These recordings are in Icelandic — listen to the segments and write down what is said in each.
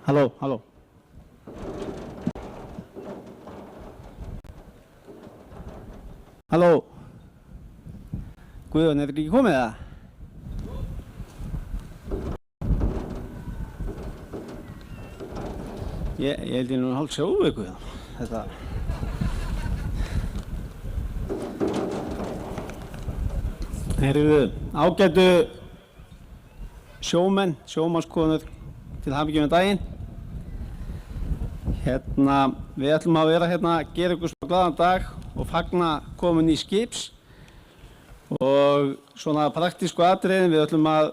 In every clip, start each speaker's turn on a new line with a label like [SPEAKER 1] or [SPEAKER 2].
[SPEAKER 1] Halló, halló. Halló. Guðjón, er þetta ekki komið það? Ég held ég nú hálf sjóðu Guðjón. Þetta... Heyrðu, ágætu sjómenn, sjómannskonur til hamingju með daginn. Við ætlum að vera að gera ykkur svona glaðan dag og fagna komin í skips og svona praktísku atriðin. Við ætlum að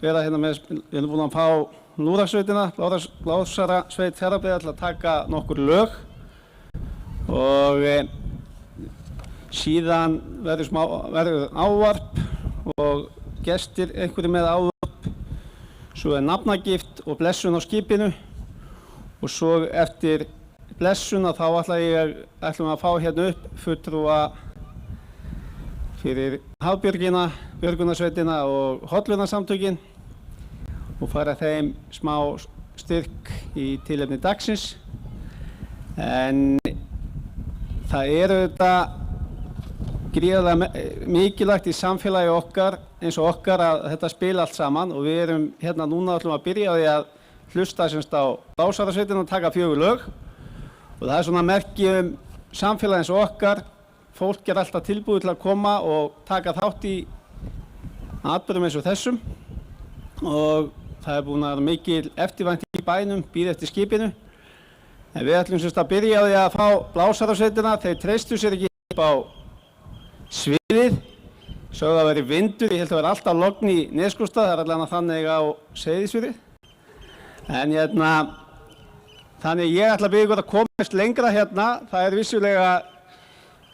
[SPEAKER 1] vera við erum búin að fá lúðrasveitina, blásarasveit Fjarðabyggðar til að taka nokkur lög og síðan verður ávarp og gestir einhverju með ávarp, svo nafnagift og blessun á skipinu og svo eftir blessuna þá ætlum að fá upp fulltrúa fyrir Hafbjörgina, björgunarsveitina og hollvinasamtökin og fara þeim smá styrk í tilefni dagsins. En það þetta gríðarlega mikilvægt í samfélagi okkar eins og okkar að þetta spila allt saman og við erum núna ætlum að byrja á því að hlusta semst á blásarasveitina og taka 4 lög og það svona merki samfélagi eins og okkar. Fólk alltaf tilbúið til að koma og taka þátt í atburðum eins og þessum og það búin að vera mikil eftirvænting í bænum, bíða eftir skipinu. En við ætlum semst að byrja á því að fá blásarasveitina, þeir treystu sér ekki upp á sviðið, sögðu að veri vindur, ég held að vera alltaf logn í Neskaupstað, það allavega þannig á Seyðisfirði. En þannig ég ætla að biðja ykkur að komast lengra það vissulega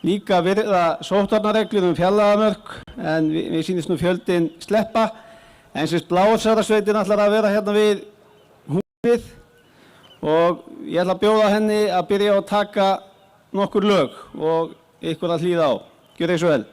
[SPEAKER 1] líka virða sóttvarnareglur fjarlægðarmörk en við sýnist nú fjöldinn sleppa. En semst blásarasveitin ætlar að vera við húsið og ég ætla að bjóða henni að byrja á að taka nokkur lög og ykkur að hlýða á. Gjörið svo vel.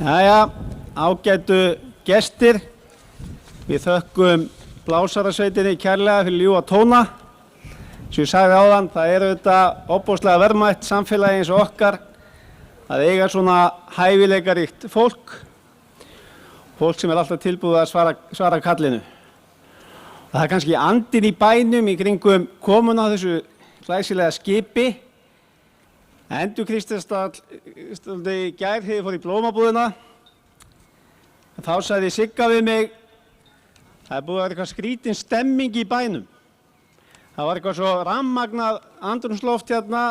[SPEAKER 1] Jæja, ágætu gestir, við þökkum Blásarasveitinni kærlega fyrir ljúfa tóna. Sem ég sagði áðan, það er auðvitað ofboðslega verðmætt samfélagi eins og okkar að eiga svona hæfileikaríkt fólk sem er alltaf tilbúið að svara kallinu. Og það er kannski andinn í bænum í kringum komuna á þessu glæsilega skipi. Endurkristist í gær þegar ég fór í blómabúðina. Þá sagði Sigga við mig, það er búið að vera eitthvað skrítin stemming í bænum. Það var eitthvað svo rafmagnað andrúmsloft hérna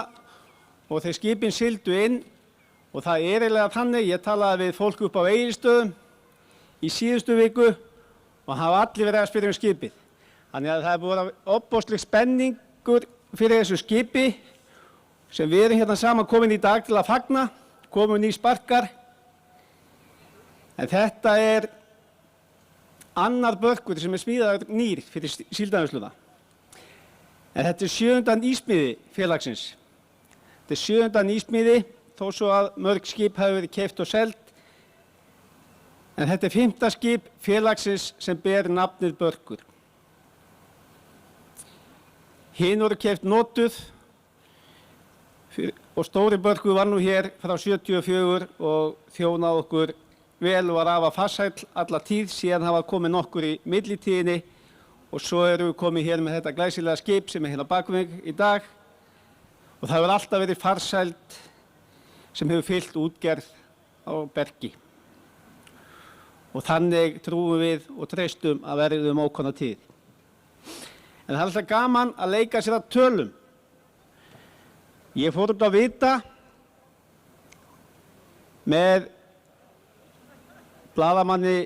[SPEAKER 1] og þeir skipin sigldu inn og það er eiginlega þannig, ég talaði við fólk upp á Egilsstöðum í síðustu viku og hafa allir verið að spyrja skipið. Þannig að það er búið að vera ofboðsleg spenningur fyrir þessu skipi sem við erum hérna saman komin í dag til að fagna, komin í sparkar. En þetta er annar börkur sem er smíðaður nýr fyrir síldarvinnsluna. En þetta er 7. nýsmíði félagsins. Þetta er 7. nýsmíði, þó svo að mörg skip hafi verið keypt og selt. En þetta er 5. skip félagsins sem ber nafnið börkur. Hinn voru keypt notuð og stóri börkur var nú hér frá 74 og þjónaði okkur vel og var afar farsæll alla tíð síðan það var komið nokkur í millitíðinni og svo erum við komið hér með þetta glæsilega skip sem er hérna bak mig í dag og það hefur alltaf verið farsælt sem hefur fylgt útgerð á bergi. Og þannig trúum við og treystum að verðum ókomna tíð. En það er alltaf gaman að leika sér að tölum. Ég fór út að vita með blaðamanni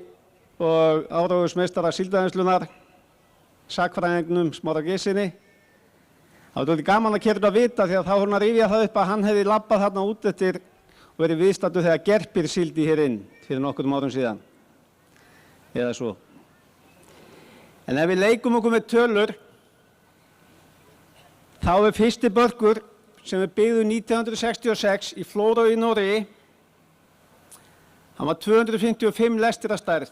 [SPEAKER 1] og áróðursmeistara síldarvinnslunnar, sakfræðingnum Smára Gissinni. Það var gaman að keyra út að vita því að þá var hann að rifja það upp að hann hefði labbað þarna út eftir og verið viðstaddur þegar gerpir síldi hér inn fyrir nokkrum árum síðan. Eða svo. En ef við leikum okkur með tölur, þá er fyrsti börkur sem er byggður 1966 í Flórø í Noregi. Hann var 255 lestir að stærð.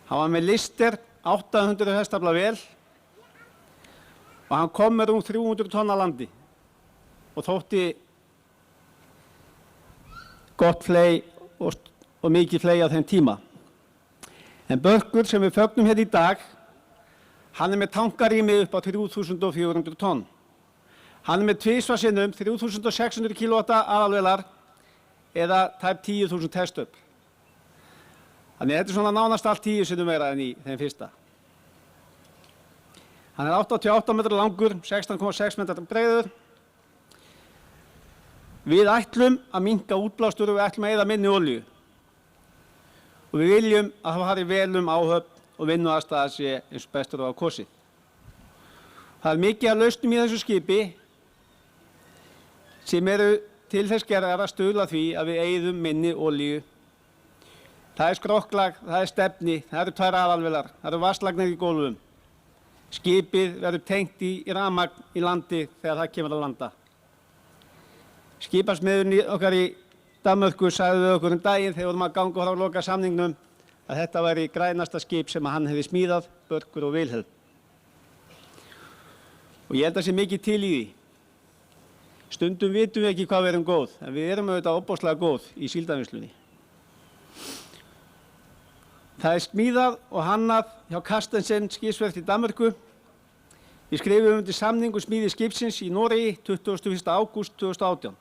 [SPEAKER 1] Hann var með lister 800 hestafla vél og hann kom með 300 tonna landi og þótti gott fley og mikið fley á þeim tíma. En börkur sem við fögnum hér í dag, hann er með tankarými upp á 3400 tonn. Hann er með tvisvarsinnum 3600 kW aðalvélar eða tæp 10.000 hestöfl. Þannig þetta er svona nánast allt 10 sinnum meira en í þeim fyrsta. Hann er 88 metrar langur, 16,6 metrar breiður. Við ætlum að minnka útblástur og við ætlum að eyða minni olíu. Og við viljum að það fari vel áhöfn og vinnuaðstaða sé eins og bestur á kosið. Það er mikið af lausnum í þessu skipi sem eru til þess gerðar að stuðla því að við eyðum minni olíu. Það er skrokklag, það er stefni, það eru 2 aðalvélar, það eru vatnslagnir í gólfum. Skipið verður tengt í rafmagn í landi þegar það kemur að landa. Skipasmiðurinn okkar í Danmörku sagði við okkur daginn þegar við vorum að ganga frá loka samningnum að þetta væri grænasta skip sem hann hefði smíðað, Börkur og Vilhelm. Og ég held að sé mikið til í því. Stundum vitum við ekki hvað við erum góð, en við erum auðvitað ofboðslega góð í síldarvinnslunni. Það er smíðað og hannað hjá Carstensen skipsverft í Danmörku. Við skrifum undir samning smíði skipsins í Noregi 21. ágúst 2018.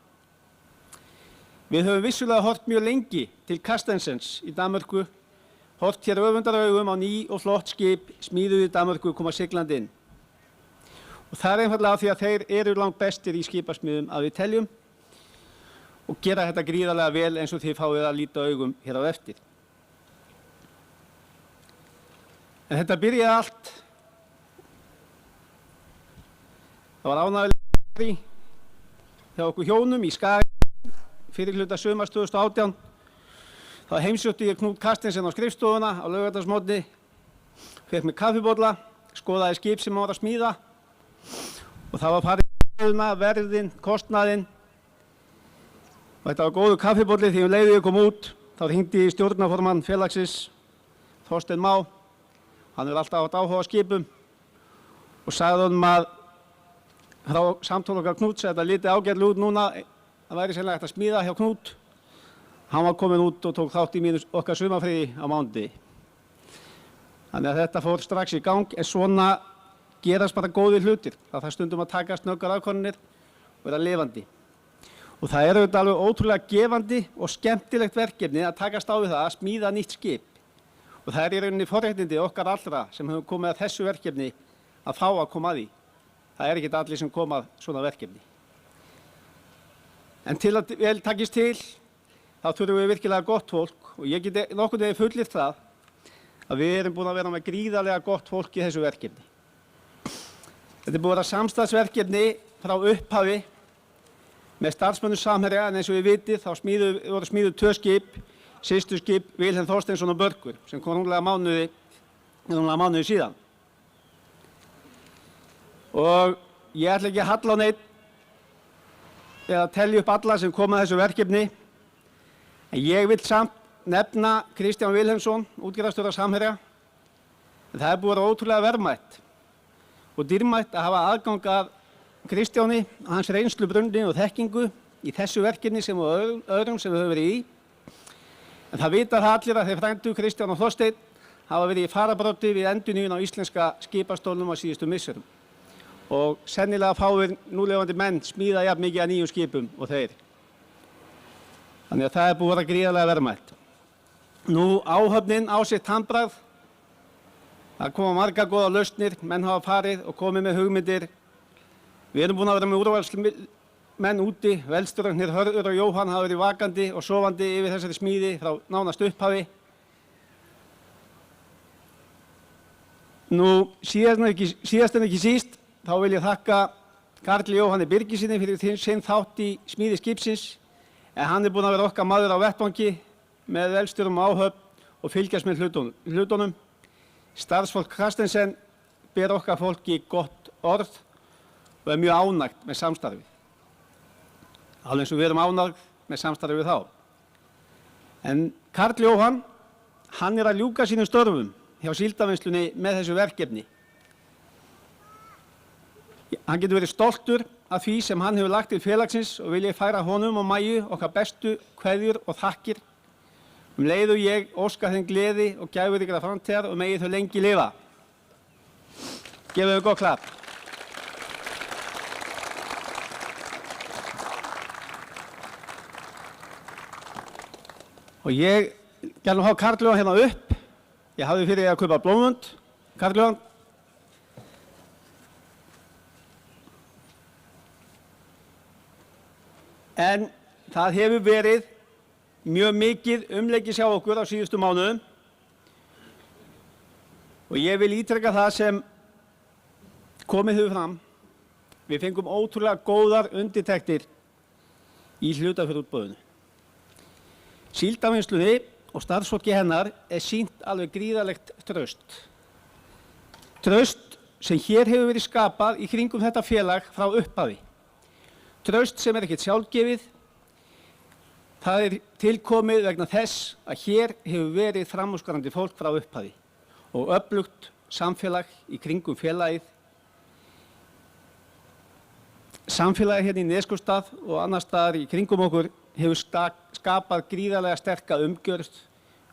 [SPEAKER 1] Við höfum vissulega hort mjög lengi til Carstensens í Danmörku, hort hér öfundaraugum á ný og flott skip smíðuð í Danmörku koma siglandi inn. Og það er einfaldlega því að þeir eru langt bestir í skipasmíðum að við teljum og gera þetta gríðarlega vel eins og þið fáið að líta augum hér á eftir. En þetta byrjaði allt. Það var ánægilegt hjá okkur hjónum í Skagafirði fyrir hluta sumars 2018. Þá heimsótti ég Knút Carstensen á skrifstofuna á laugardagsmorgni, fékk mér kaffibolla, skoðaði skip sem hann var að smíða og það var farið í verðin, kostnaðinn Og þetta var góður kaffibolli því leiði ég kom út, þá hringdi stjórnarformann félagsins, Þorsteinn Má, hann er alltaf átt áhuga á skipum og sagði honum að frá samtali okkar Knúts að þetta liti ágætlega út núna, það væri sennilega hægt að smíða hjá Knút. Hann var komin út og tók þátt í okkar sumarfríi á mánudegi. Þannig að þetta fór strax í gang, en svona gerast bara góðir hlutir. Það þarf stundum að taka snöggar ákvarðanir og vera lifandi. Og það er auðvitað alveg ótrúlega gefandi og skemmtilegt verkefni að takast á við það að smíða nýtt skip. Og það er í rauninni forréttindi okkar allra sem hefur komið að þessu verkefni að fá að koma að því. Það er ekkert allir sem koma að svona verkefni. En til að vel takist til, þá þurfum við virkilega gott fólk og ég geti nokkurn veginn fullyrt það að við erum búin að vera með gríðarlega gott fólk í þessu verkefni. Þetta er búin að vera samstarfsverkefni frá upphafi með starfsmönnum Samherja, en eins og við vitið þá voru smíðuð 2 skip, systurskip Vilhelm Þorsteinsson og Börkur, sem kom rúmlega mánuði síðan. Og ég ætla ekki að halla á neitt eða telja upp alla sem koma að þessu verkefni, en ég vil samt nefna Kristján Vilhelmsson, útgerðarstjóra Samherja, en það er búið að vera ótrúlega verðmætt og dýrmætt að hafa aðgang að Kristjáni, hans reynslubrunni og þekkingu í þessu verkefni sem og öðrum sem við höfum verið í. En það vita það allir að þeir frændu Kristján og Þorsteinn hafa verið í fararbroddi við endurnýjun á íslenska skipastólnum á síðustu misserum. Og sennilega fáir núlifandi menn smíða jafn mikið að nýjum skipum og þeir. Þannig að það er búið að vera gríðarlega verðmætt. Nú áhöfnin á sitt handbragð. Það koma margar góða lausnir, menn hafa farið og komið með hugmyndir. Við erum búin að vera með úrvalsmenn úti, velstjórarnir Hörður og Jóhann hafa verið vakandi og sofandi yfir þessari smíði frá nánast upphafi. Nú síðast en ekki síst, þá vil ég þakka Karli Jóhanni Birgissyni fyrir sinn þátt í smíði skipsins, en hann er búin að vera okkar maður á vettvangi með velstjórum og áhöfn og fylgjast með hlutunum. Starfsfólk Carstensen ber okkar fólki gott orð og er mjög ánægt með samstarfið. Alveg eins og við erum ánægt með samstarfið við þá. En Karl Jóhann, hann er að ljúka sínum störfum hjá Síldarvinnslunni með þessu verkefni. Hann getur verið stoltur af því sem hann hefur lagt til félagsins og vil ég færa honum og Maju okkar bestu kveðjur og þakkir. Leið og ég óska þeim gleði og gæfuríkra framtíðar og megi þau lengi lifa. Gefum við gott klapp. Og ég gæti nú hafa Karl Jóhann hérna upp. Ég hafði fyrir að kaupa blómvönd. Karl Jóhann. En það hefur verið mjög mikið umleikis hjá okkur á síðustu mánuðum. Og ég vil ítreka það sem komið hefur fram. Við fengum ótrúlega góðar undirtektir í hlutafjárútboðinu. Síldarvinnslunni og starfsfólki hennar er sýnt alveg gríðarlegt traust. Traust sem hér hefur verið skapað í kringum þetta félag frá upphafi. Traust sem er ekkert sjálfgefið. Það er tilkomið vegna þess að hér hefur verið framúrskarandi fólk frá upphafi og öflugt samfélag í kringum félagið. Samfélagið hérna í Neskaupstað og annar staðar í kringum okkur hefur skapað gríðarlega sterka umgjörð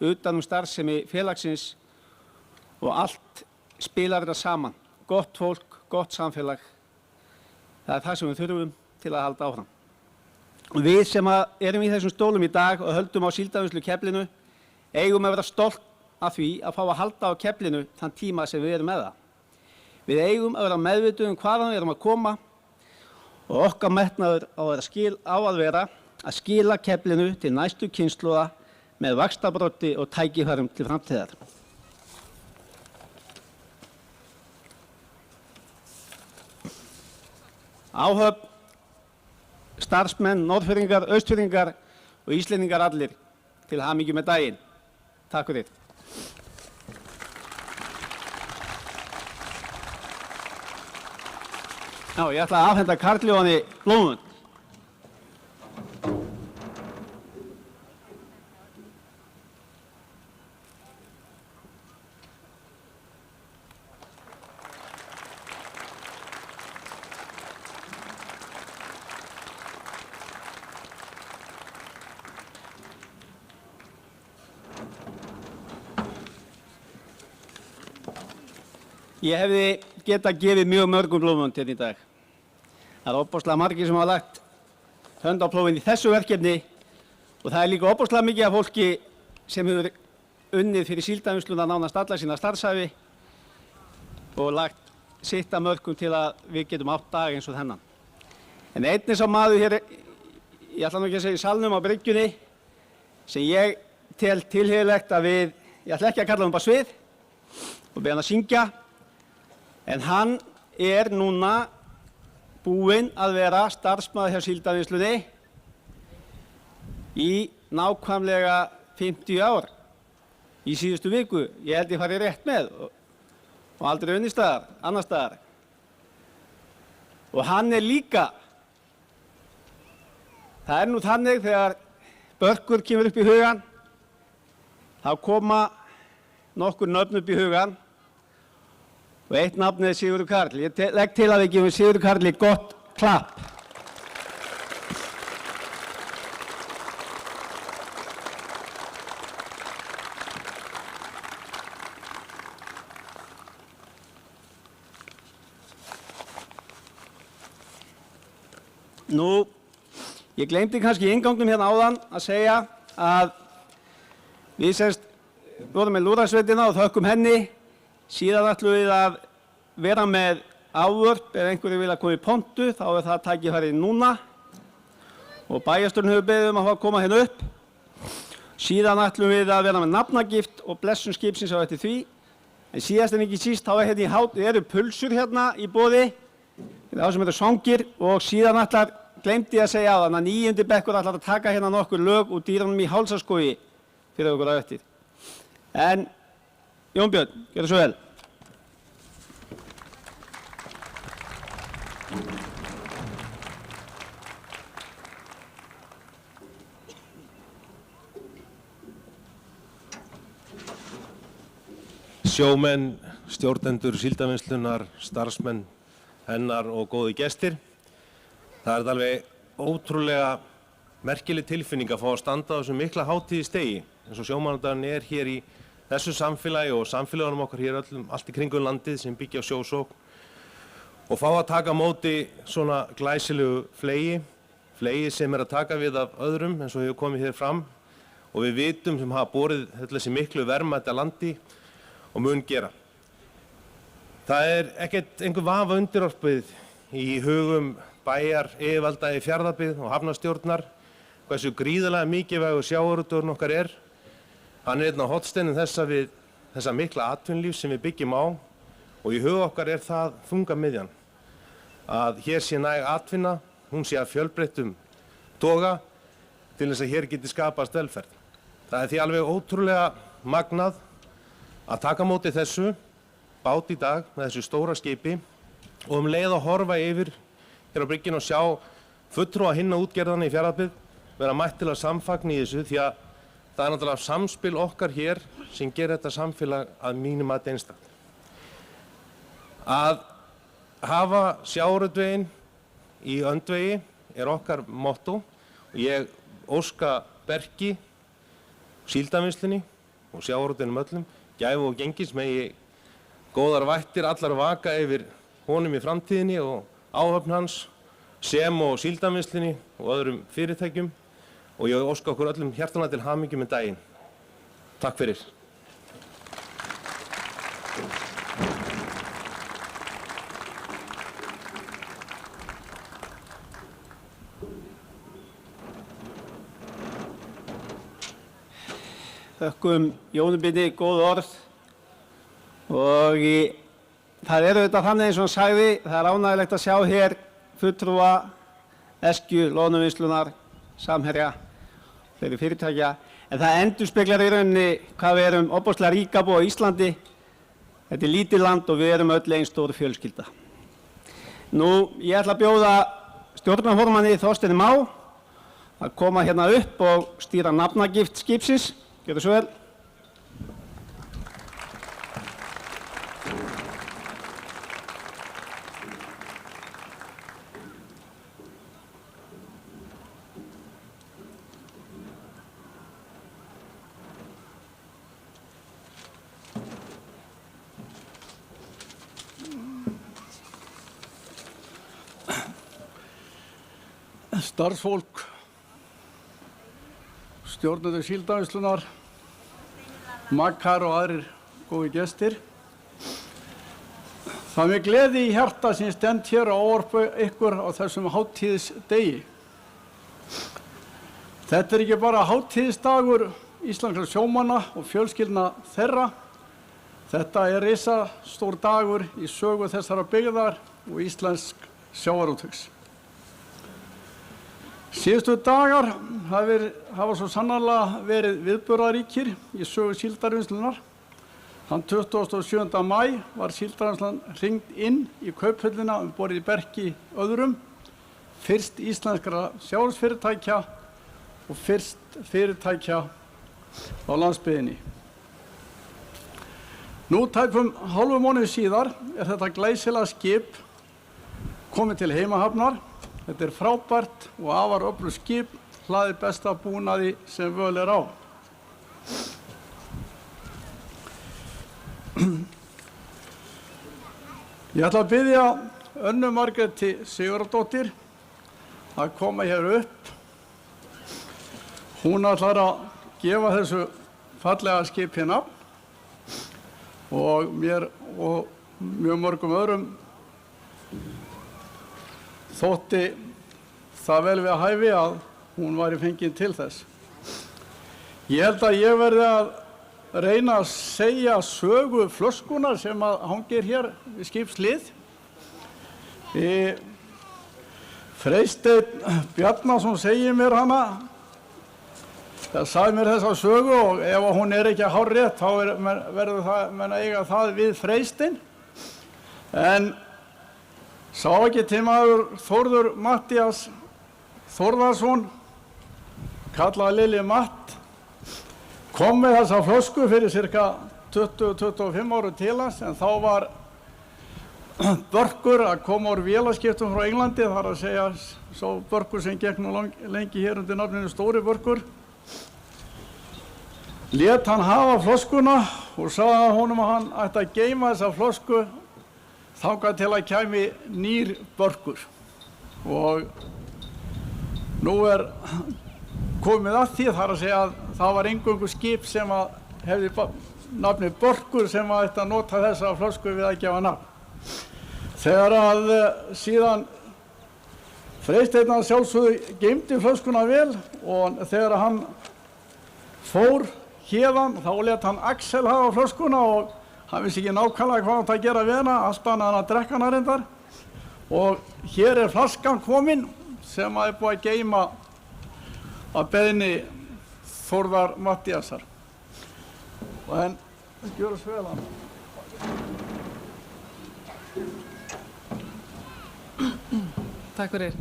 [SPEAKER 1] utan starfsemi félagsins og allt spilar þetta saman. Gott fólk, gott samfélag. Það er það sem við þurfum til að halda áfram. Og við sem erum í þessum stólum í dag og höldum á Síldarvinnslu Keflinu eigum að vera stolt af því að fá að halda á Keflinu þann tíma sem við erum með það. Við eigum að vera meðvituð hvaðan við erum að koma og okkar metnaður á að vera að skila Keflinu til næstu kynslóða með vaxtarbroddi og tækifærum til framtíðar. Áhöfn, starfsmenn, Norðfirðingar, Austfirðingar og Íslendingar allir til hamingju með daginn. Takk fyrir. Já, ég ætla að afhenda Karl Jóhanni blómvönd. Ég hefði getað gefið mjög mörgum blómund hérna í dag. Það ofboðslega margir sem hafa lagt hönd á plóginn í þessu verkefni og það er líka ofboðslega mikið af fólki sem hefur unnið fyrir síldarvinnsluna nánast alla sína starfsævi og lagt sitt af mörkum til að við getum átt dag eins og þennan. En einnig sá maður hér, ég ætla nú ekki að segja í salnum á bryggjunni, sem ég tel tilheyrilegt að við, ég ætla ekki að kalla bara svið og beða hann að syngja, en hann er núna búinn að vera starfsmaður hjá síldarvinnslunni í nákvæmlega 50 ár í síðustu viku. Ég held ég farið rétt með og aldrei unnið staðar, annar staðar. Og hann er líka, það er nú þannig þegar börkur kemur upp í hugan, þá koma nokkur nöfn upp í hugan og eitt nafn er Sigurður Karl. Ég legg til að við gefum Sigurður Karli gott klapp. Nú, ég gleymdi kannski í inngangnum hérna áðan að segja að við semst vorum með lúðrasveitina og þökkum henni. Síðan ætlum við að vera með ávörp ef einhverju vilja koma í pontu, þá er það tækifærið núna. Og bæjarstjórinn hefur beðið að fá að koma hérna upp. Síðan ætlum við að vera með nafnagift og blessun skipsins á eftir því. En síðast en ekki síst þá er hérna eru pulsur hérna í boði. Það sem eru svangir og síðan gleymdi ég að segja á þann að 9. bekkur ætlar að taka hérna nokkur lög úr dýrunum í Hálsaskógi fyrir okkur á eftir. En Jón Björn, gjörðu svo vel.
[SPEAKER 2] Sjómenn, stjórnendur síldarvinnslunnar, starfsmenn hennar og góði gestir. Það er alveg ótrúlega merkileg tilfinning að fá að standa á þessum mikla hátíði stigi eins og sjómannadagurinn er hér í þessu samfélagi og samfélagunum okkar hér allt í kringum landið sem byggja á sjósókn og fá að taka á móti svona glæsilegu flegi sem er að taka við af öðrum eins og hefur komið hér fram og við vitum sem hafa borið þessi miklu verðmæti að landi og mun gera. Það er ekkert einhver vafa undirorpið í hugum bæjar yfirvalda í Fjarðabyggð og hafnarstjórnar hversu gríðarlega mikilvægur sjávarútvegurinn okkar er. Hann er einn á hornsteinum þessa mikla atvinnulífs sem við byggjum á og í huga okkar er það þungamiðjan að hér sé næg atvinna, hún sé að fjölbreyttum toga til þess að hér geti skapast velferð. Það er því alveg ótrúlega magnað að taka á móti þessu bát í dag með þessu stóra skipi og leið að horfa yfir hér á bryggjunni og sjá fulltrúa hinna útgerðanna í Fjarðabyggð vera mætt til að samfagna í þessu því að það er náttúrulega samspil okkar hér sem gerir þetta samfélag að mínu mati einstakt. Að hafa sjávarútveginn í öndvegi er okkar motto og ég óska Berki, síldarvinnslunni og sjávarútveginum öllum gæfu og gengis megi góðar vættir allar vaka yfir honum í framtíðinni og áhöfn hans sem og síldarvinnslunni og öðrum fyrirtækjum og ég óska okkur öllum hjartanlega til hamingju með daginn. Takk fyrir.
[SPEAKER 1] Þökkum Jóni Birni góð orð og það er auðvitað þannig eins og hann sagði, það er ánægjulegt að sjá hér fulltrúa Eskju, Loðnuvinnslunnar, Samherja, fleiri fyrirtækja, en það endurspeglar í rauninni hvað við erum ofboðslega ríka búa á Íslandi. Þetta er lítið land og við erum öll ein stór fjölskylda. Nú, ég ætla að bjóða stjórnarformanni Þorsteini Má að koma hérna upp og stýra nafnagift skipsins. Gjörðu svo vel.
[SPEAKER 3] starfsfólk, stjórnendur Síldarvinnslunnar, makkar og aðrir góði gestir. Það er með gleði í hjarta sem ég stend hér og ávarpa ykkur á þessum hátíðisdegi. Þetta er ekki bara hátíðisdagur íslenskra sjómanna og fjölskyldna þeirra. Þetta er risastór dagur í sögu þessara byggðar og íslensk sjávarútvegs. Síðustu dagar hafa svo sannarlega verið viðburðaríkir í sögu Síldarvinnslunnar. Þann 27. maí var Síldarvinnslan hringt inn í kauphöllina borð í Berki öðrum, fyrst íslenskra sjávarútvegsfyrirtækja og fyrst fyrirtækja á landsbyggðinni. Nú tæpum hálfum mánuði síðar er þetta glæsilega skip komið til heimahafnar. Þetta er frábært og afar öflugt skip, hlaðið besta búnaði sem völ er á. Ég ætla að biðja Önnu Margréti Sigurðardóttur að koma hér upp. Hún ætlar að gefa þessu fallega skipi nafn og mér og mjög mörgum öðrum þótti það vel við hæfi að hún væri fengin til þess. Ég held að ég verði að reyna að segja sögu flöskunar sem hangir hér við skipshlið. Freysteinn Bjarnason segir mér hana, það sagði mér þessa sögu og ef hún er ekki hárrétt þá verður það menn að eiga það við Freysteinn. En sá ekki til maður Þórður Matthías Þórðarsson, kallaði Lilli Matt, kom með þessa flösku fyrir cirka 20-25 árum til hans, en þá var börkur að koma úr vélaskiptum frá Englandi, þar að segja sá börkur sem gekk nú lengi hér undir nafninu Stóri börkur. Lét hann hafa flöskuna og sagði honum að hann ætti að geyma þessa flösku þangað til að kæmi nýr börkur. Og nú er komið að því, þar að segja að það var eingöngu skip sem hefði nafnið börkur sem ætti að nota þessa flösku við að gefa nafn. Þegar að síðan Freysteinn að sjálfsögðu geymdi flöskuna vel og þegar hann fór héðan þá lét hann Axel hafa flöskuna og hann vissi ekki nákvæmlega hvað hann átti að gera við hana, allt annað en að drekka hana reyndar. Og hér er flaskan komin sem er búið að geyma að beiðni Þórðar Matthíasar. En gjör svo vel hann.
[SPEAKER 4] Takk fyrir.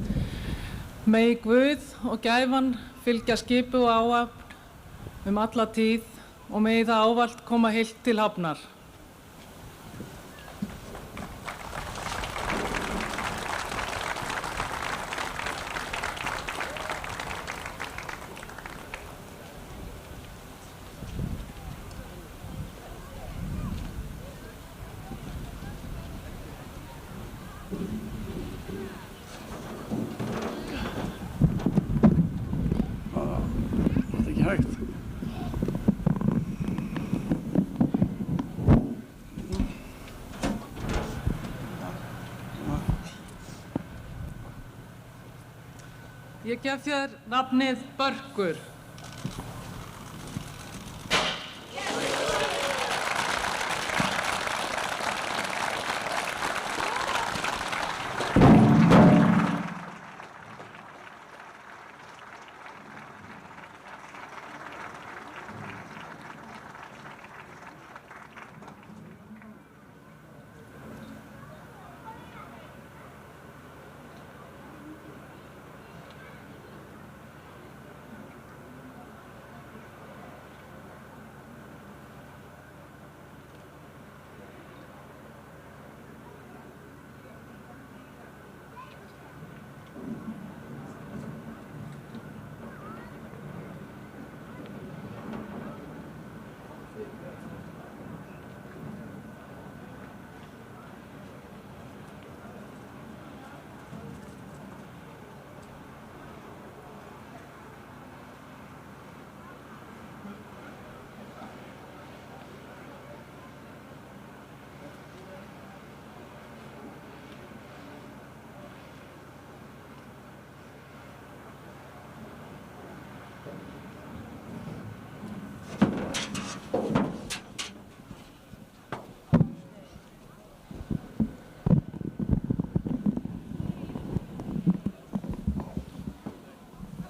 [SPEAKER 4] Megi Guð og gæfan fylgja skipi og áhöfn alla tíð og megi það ávallt koma heilt til hafnar. Ég gef þér nafnið Börkur.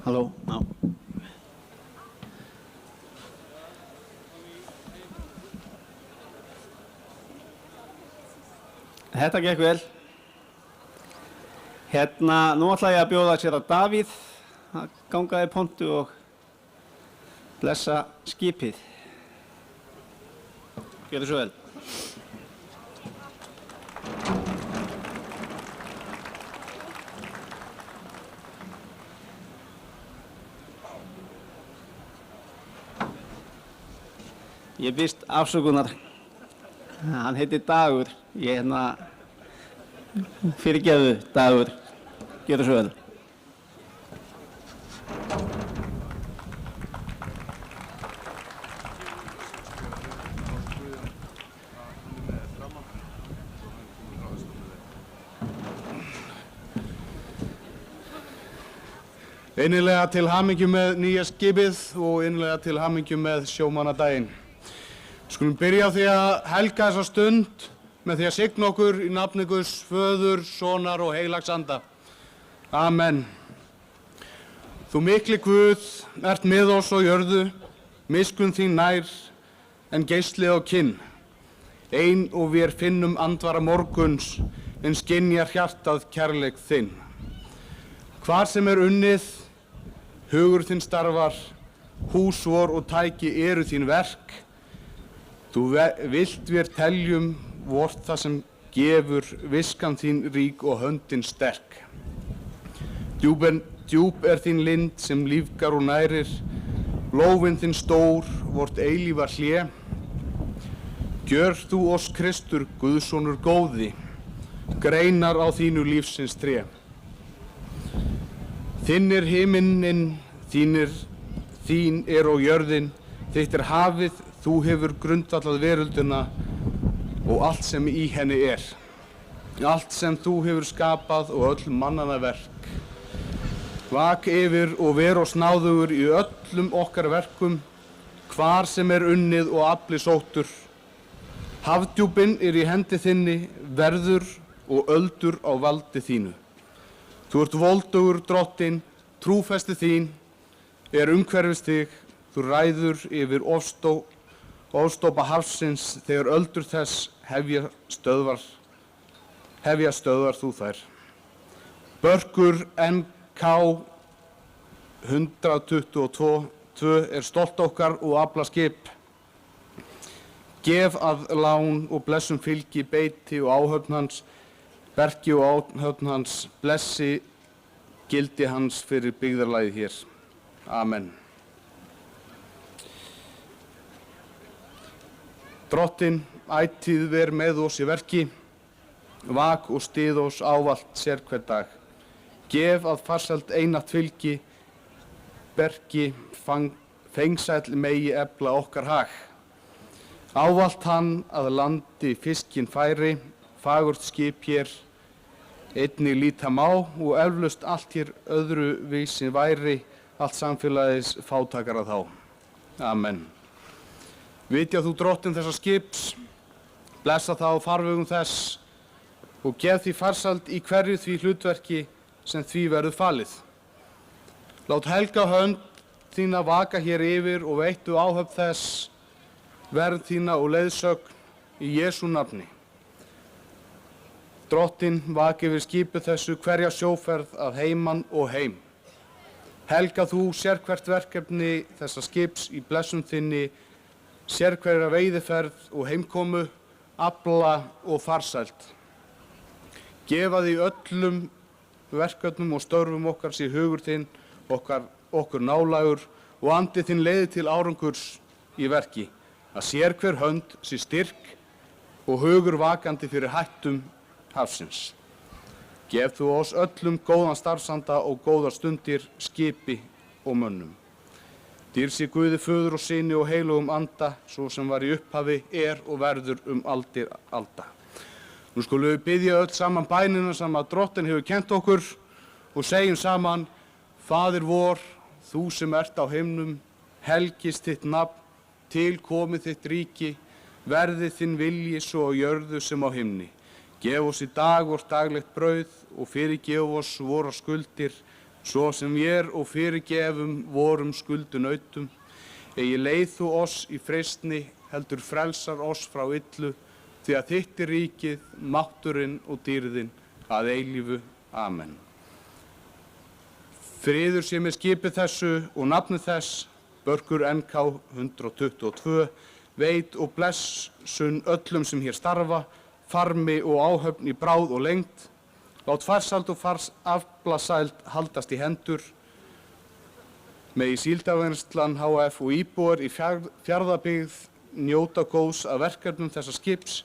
[SPEAKER 1] Halló, já. Þetta gekk vel. Nú ætla ég að bjóða sér að Davíð að ganga í pontu og blessa skipið. Gjörðu svo vel. Ég biðst afsökunar. Hann heitir Dagur. Ég fyrirgefðu, Dagur. Gjörðu svo vel.
[SPEAKER 5] Innilega til hamingju með nýja skipið og innilega til hamingju með sjómannadaginn. Skulum byrja á því að helga þessa stund með því að signa okkur í nafni Guðs Föður, Sonar og Heilags Anda. Amen. Þú mikli Guð, ert með oss á jörðu, miskunn þín nær, en geisli á kinn. Ein og vér finnum andvara morguns, en skynjar hjartað kærleik þinn. Hvar sem unnið, hugur þinn starfar, hús vor og tæki eru þín verk. Þú vilt vér teljum vort það sem gefur viskan þín rík og höndin sterk. Djúp er þín lind sem lífgar og nærir, lófin þinn stór, vort eilífar hlé. Gjör þú oss Kristur, Guðsonur góði, greinar á þínu lífsins tré. Þinn er himinn, þín er á jörðin, þitt er hafið, þú hefur grundvallað veröldina og allt sem í henni er. Allt sem þú hefur skapað og öll mannanna verk. Vak yfir og ver oss náðugur í öllum okkar verkum, hvar sem unnið og afli sóttur. Hafdjúpin í hendi þinni, verður og öldur á valdi þínu. Þú ert voldugur drottinn, trúfesti þín umhverfis þig, þú ræður yfir ofstópa hafsins þegar öldur þess hefja stöðvar þú þær. Börkur NK 122 stolt okkar og afla skip. Gef að lán og blessum fylgi beiti og áhöfn hans, bergi og áhöfn hans, blessi gildi hans fyrir byggðarlagið hér. Amen. Drottinn, ætíð ver með oss í verki, vak og styð oss ávallt sér hver dag. Gef að farsæld einatt fylgi, bergi fengsæll megi efla okkar hag. Ávallt hann að landi fiskinn færi, fagurt skip hér, einnig líta má og eflaust allt hér öðru vísi væri, allt samfélagis fátækara þá. Amen. Vitja þú drottinn þessa skips, blessa þá farvegum þess og gef því farsæld í hverju því hlutverki sem því verður falið. Lát helga hönd þína vaka hér yfir og veittu áhöfn þess, verð þína og leiðsögn í Jesú nafni. Drottinn vaki yfir skipu þessu hverja sjóferð að heiman og heim. Helga þú sérhvert verkefni þessa skips í blessun þinni, sérhverja veiðiferð og heimkomu, afla og farsæld. Gefa því öllum verkefnum og störfum okkar sé hugur þinn, okkur nálægur og andi þinn leiði til árangurs í verki, að sérhver hönd sé styrk og hugur vakandi fyrir hættum hafsins. Gef þú oss öllum góðan starfsanda og góðar stundir, skipi og mönnum. Dýr sé Guði Föður og Syni og heilugum Anda, svo sem var í upphafi, og verður aldir alda. Nú skulum við biðja öll saman bænina sem að Drottinn hefur kennt okkur og segjum saman: Faðir vor, þú sem ert á himnum, helgist þitt nafn, til komi þitt ríki, verði þinn vilji svo á jörðu sem á himni. Gef oss í dag vort daglegt brauð og fyrirgef oss vorar skuldir, svo sem vér og fyrirgefum vorum skuldunautum, eigi leið þú oss í freistni, heldur frelsar oss frá illu, því að þitt er ríkið, mátturinn og dýrðin að eilífu. Amen. Friður sé með skipi þessu og nafni þess, Börkur NK 122, veit og blessun öllum sem hér starfa, farmi og áhöfn í bráð og lengd, lát farsæld og aflasæld haldast í hendur, megi Síldarvinnslan HF og íbúar í Fjarðabyggð njóta góðs af verkefnum þessa skips,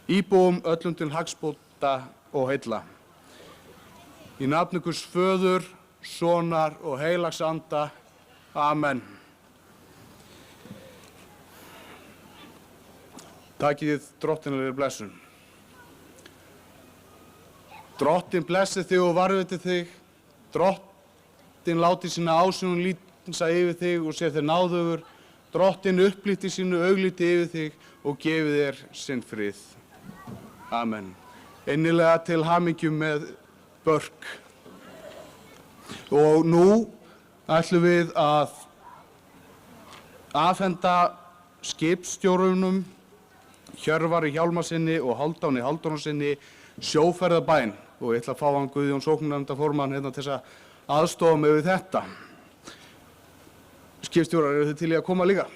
[SPEAKER 5] íbúum öllum til hagsbóta og heilla. Í nafni Guðs Föður, Sonar og Heilags Anda. Amen. Takið drottinlegri blessun. Drottin blessi þig og varðveiti þig. Drottin láti sína ásýn lýsa yfir þig og sé þér náðugur. Drottin upplýti sínu augliti yfir þig og gefi þér sinn frið. Amen. Innilega til hamingju með Börk. Og nú ætlum við að afhenda skipstjórunum Hjörvari Hjálmarsinni og Hálfdáni Hálfdánarsinni sjóferðabæn og ég ætla að fá hann Guðjón sóknarnefndarformann hérna til að aðstofa mig við þetta. Skipstjórar, eru þið til í að koma líka?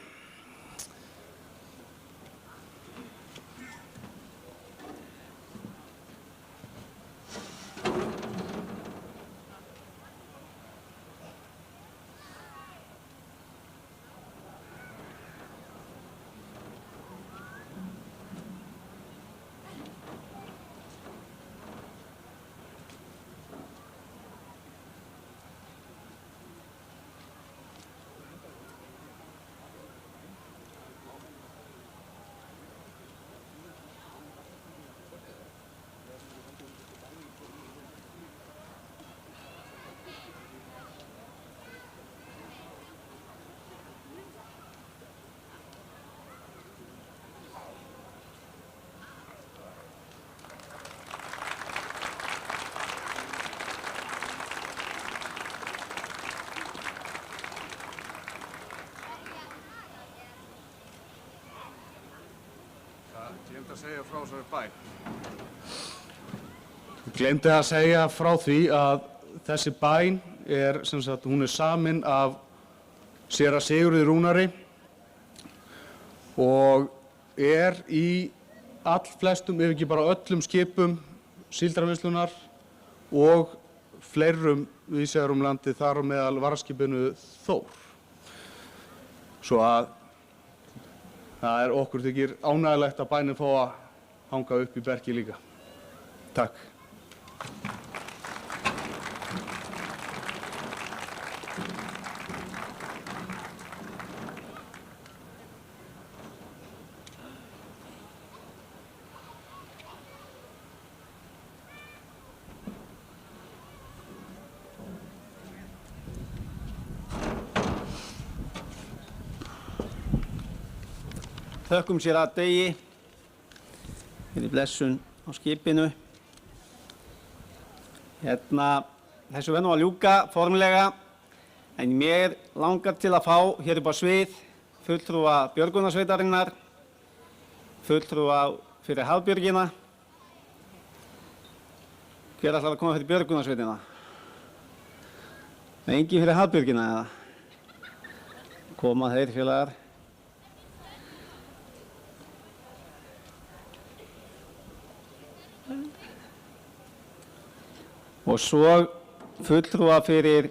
[SPEAKER 5] Ég gleymdi að segja frá því að þessi bæn hún er samin af séra Sigurði Rúnari og er í allflestum, ef ekki bara öllum skipum Síldarvinnslunnar og fleirum víðsvegar landið, þar á meðal varðskipinu Þór. Svo að það okkur þykir ánægilegt að bænin fá að hanga upp í bergi líka. Takk.
[SPEAKER 1] Þökkum sér að degi fyrir blessun á skipinu. Þessu verður nú að ljúka formlega, en mér langar til að fá hér upp á svið fulltrúa björgunarsveitarinnar, fulltrúa fyrir Hafbjörgina. Hver ætlar að koma fyrir björgunarsveitina? Engin fyrir Hafbjörgina eða? Koma þeir félagar. Og svo fulltrúa fyrir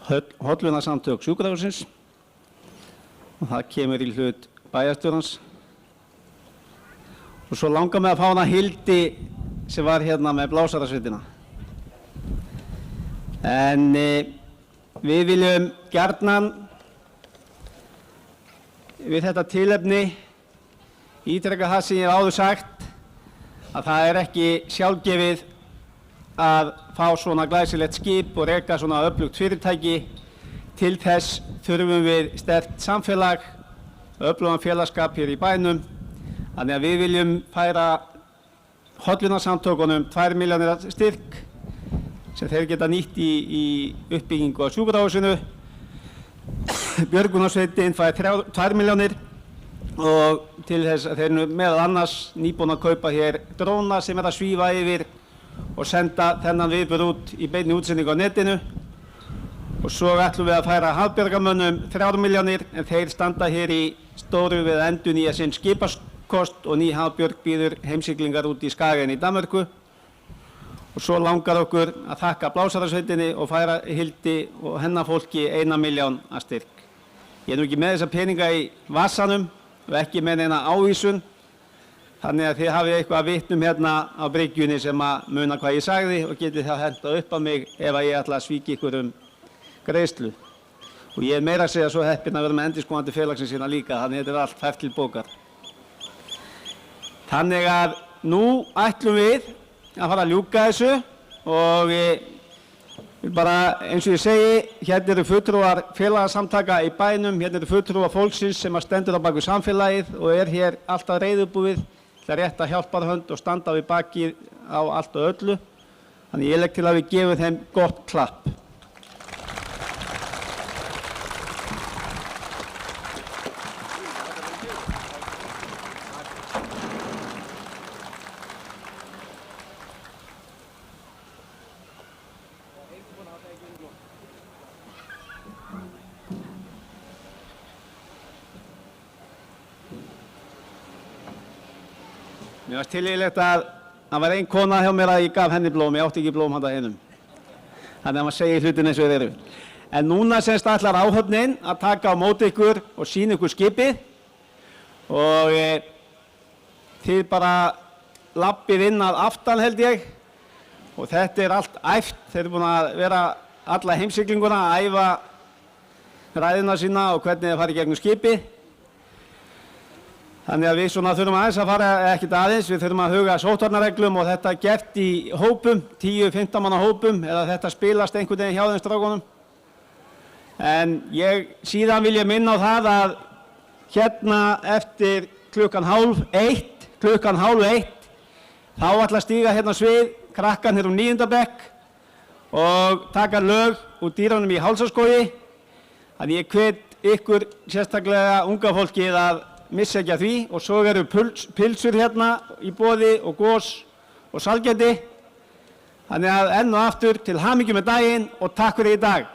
[SPEAKER 1] hollvinasamtök sjúkrahússins og það kemur í hlut bæjarstjórans. Og svo langar mig að fá hana Hildi sem var með blásarasveitina. En við viljum gjarnan við þetta tilefni ítreka það sem ég hef áður sagt, að það er ekki sjálfgefið að fá svona glæsilegt skip og reka svona öflugt fyrirtæki. Til þess þurfum við sterkt samfélag, öflugan félagskap hér í bænum. Þannig að við viljum færa hollvinasamtökunum 2 milljónir styrk sem þeir geta nýtt í uppbyggingu á sjúkrahúsinu. Björgunarsveitin fær 2 milljónir og til þess að þeir eru meðal annars nýbúin að kaupa hér dróna sem að svífa yfir og senda þennan viðburð út í beinni útsendingu á netinu. Og svo ætlum við að færa hafbjargamönnum 3 milljónir en þeir standa hér í stóru við að endurnýja sinn skipakost og ný hafbjörg býður heimsiglingar út í Skagen í Danmörku. Og svo langar okkur að þakka Blásarasveitinni og færa Hildi og hennar fólki 1 milljón að styrk. Ég er nú ekki með þessa peninga í vassanum og ekki með neina ávísun, þannig að þið hafið eitthvað að vitnum hérna á bryggjunni sem að muna hvað ég sagði og getið það hentað upp á mig ef að ég ætla að svíkja ykkur greiðslu. Og ég er meira að segja svo heppinn að vera með endurskoðandi félagsins hérna líka, þannig að þetta er allt fært til bókar. Þannig að nú ætlum við að fara að ljúka þessu og bara eins og ég segi, hérna eru fulltrúar félagasamtaka í bænum, hérna eru fulltrúar fólksins sem að stendur á baku samfélagið og er hér alltaf reiðubúið til að rétta hjálparhönd og standa við bakið á allt og öllu. Þannig ég legg til að við gefum þeim gott klapp. Mér varst tilíðilegt að það var ein kona hjá mér að ég gaf henni blóm, ég átti ekki blóm handa hennum. Þannig að maður segir hlutin eins og þeir eru. En núna semst ætlar áhöfnin að taka á móti ykkur og sýna ykkur skipið og þið bara lappið inn að aftan held ég og þetta er allt æft. Þeir eru búin að vera alla heimsiglinguna að æfa ræðina sína og hvernig þeir fara í gegnum skipið. Þannig að við svona þurfum aðeins að fara, ekkert aðeins, við þurfum að huga sóttvarnareglum og þetta er gert í hópum, 10-15 manna hópum, eða þetta spilast einhvern veginn hjá þeim strákunum. En síðan vil ég minna á það að hérna eftir klukkan hálf eitt, þá ætla að stíga hérna á svið, krakkan hér 9. bekk og taka lög úr dýrunum í Hálsaskógi. Þannig ég hvet ykkur sérstaklega unga fólkið að missa ekki að því og svo eru pilsur hérna í boði og gos og salgæti. Þannig að enn og aftur til hamingju með daginn og takk fyrir í dag.